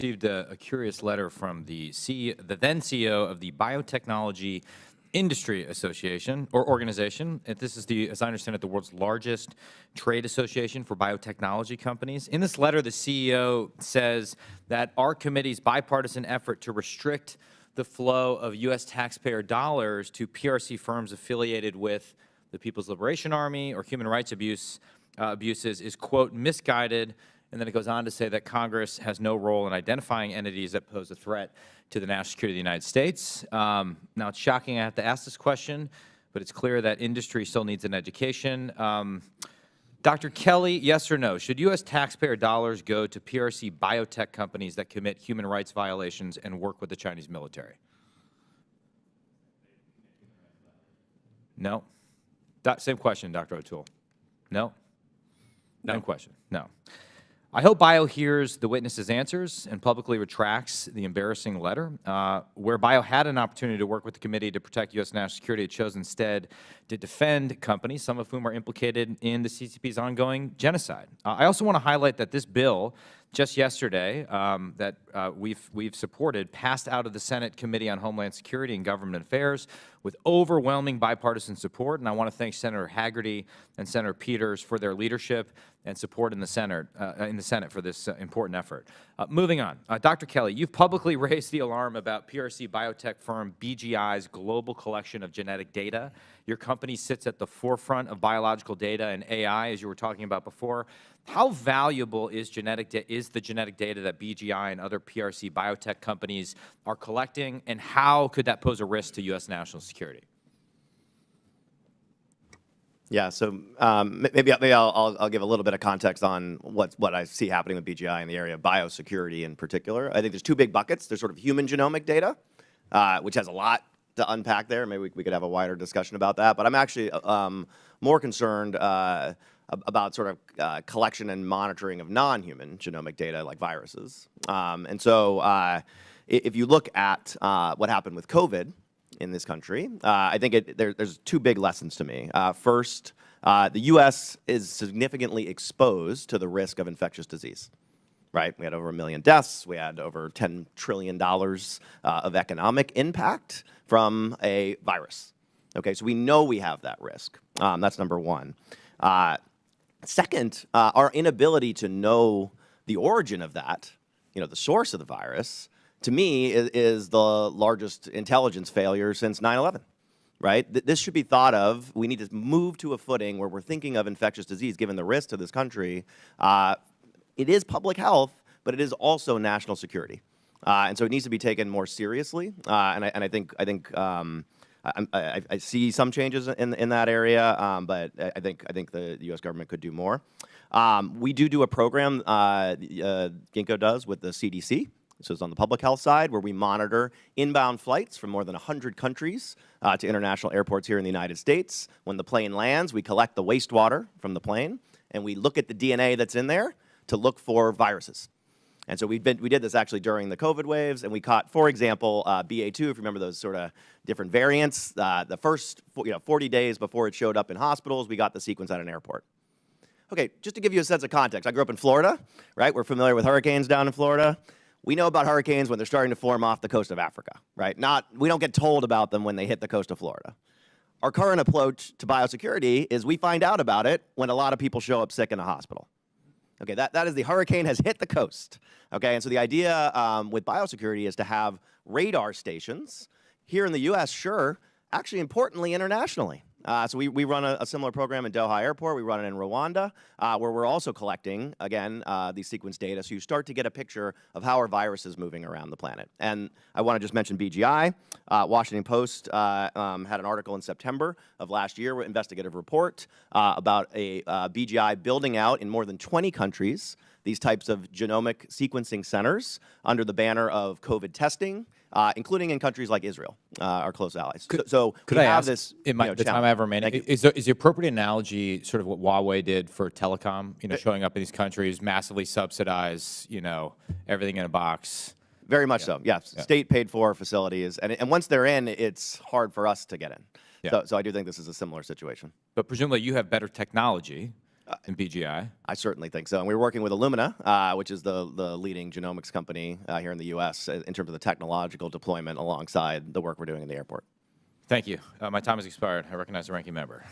Received a curious letter from the then CEO of the Biotechnology Industry Association or organization. And this is as I understand it, the world's largest trade association for biotechnology companies. In this letter, the CEO says that our committee's bipartisan effort to restrict the flow of U.S. taxpayer dollars to PRC firms affiliated with the People's Liberation Army or human rights abuses is, quote, misguided. And then it goes on to say that Congress has no role in identifying entities that pose a threat to the national security of the United States. Now, it's shocking I have to ask this question, but it's clear that industry still needs an education. Dr. Kelly, yes or no? Should U.S. taxpayer dollars go to PRC biotech companies that commit human rights violations and work with the Chinese military? No. Same question, Dr. O'Toole. No? No. Same question. No. I hope Bio hears the witnesses' answers and publicly retracts the embarrassing letter. Where Bio had an opportunity to work with the committee to protect U.S. national security, it chose instead to defend companies, some of whom are implicated in the CCP's ongoing genocide. I also want to highlight that this bill, just yesterday, that we've supported, passed out of the Senate Committee on Homeland Security and Government Affairs with overwhelming bipartisan support, and I want to thank Senator Hagerty and Senator Peters for their leadership and support in the Senate for this important effort. Moving on, Dr. Kelly, you've publicly raised the alarm about PRC biotech firm BGI's global collection of genetic data. Your company sits at the forefront of biological data and AI, as you were talking about before. How valuable is the genetic data that BGI and other PRC biotech companies are collecting, and how could that pose a risk to U.S. national security? Yeah, so maybe I'll give a little bit of context on what I see happening with BGI in the area of biosecurity in particular. I think there's two big buckets. There's sort of human genomic data, which has a lot to unpack there. Maybe we could have a wider discussion about that. But I'm actually more concerned about sort of collection and monitoring of non-human genomic data like viruses. And so if you look at what happened with COVID in this country, I think there's two big lessons to me. First, the U.S. is significantly exposed to the risk of infectious disease. Right? We had over 1 million deaths. We had over $10 trillion of economic impact from a virus. Okay, so we know we have that risk. That's number one. Second, our inability to know the origin of that, the source of the virus, to me is the largest intelligence failure since 9/11. Right? This should be thought of. We need to move to a footing where we're thinking of infectious disease, given the risk to this country. It is public health, but it is also national security, and so it needs to be taken more seriously. And I think I see some changes in that area, but I think the U.S. government could do more. We do a program Ginkgo does with the CDC. So it's on the public health side, where we monitor inbound flights from more than 100 countries to international airports here in the United States. When the plane lands, we collect the wastewater from the plane, and we look at the DNA that's in there to look for viruses. And so we did this actually during the COVID waves, and we caught, for example, BA2, if you remember those sort of different variants. The first 40 days before it showed up in hospitals, we got the sequence at an airport. Okay, just to give you a sense of context, I grew up in Florida, right? We're familiar with hurricanes down in Florida. We know about hurricanes when they're starting to form off the coast of Africa, right? We don't get told about them when they hit the coast of Florida. Our current approach to biosecurity is we find out about it when a lot of people show up sick in a hospital. Okay, that is the hurricane has hit the coast. Okay, and so the idea with biosecurity is to have radar stations here in the U.S., sure, actually importantly internationally. So we run a similar program in Doha Airport. We run it in Rwanda, where we're also collecting, again, these sequence data. So you start to get a picture of how our virus is moving around the planet. And I want to just mention BGI. Washington Post had an article in September of last year, an investigative report about a BGI building out in more than 20 countries these types of genomic sequencing centers under the banner of COVID testing, including in countries like Israel, our close allies. So could we I have ask, this in the time I have remaining, is the appropriate analogy sort of what Huawei did for telecom, showing up in these countries, massively subsidize, everything in a box? Very much so, yes. Yeah. State paid for facilities. And once they're in, it's hard for us to get in. Yeah. So I do think this is a similar situation. But presumably you have better technology. in BGI? I certainly think so. And we're working with Illumina, which is the leading genomics company here in the U.S. in terms of the technological deployment alongside the work we're doing in the airport. Thank you. My time has expired. I recognize the ranking member.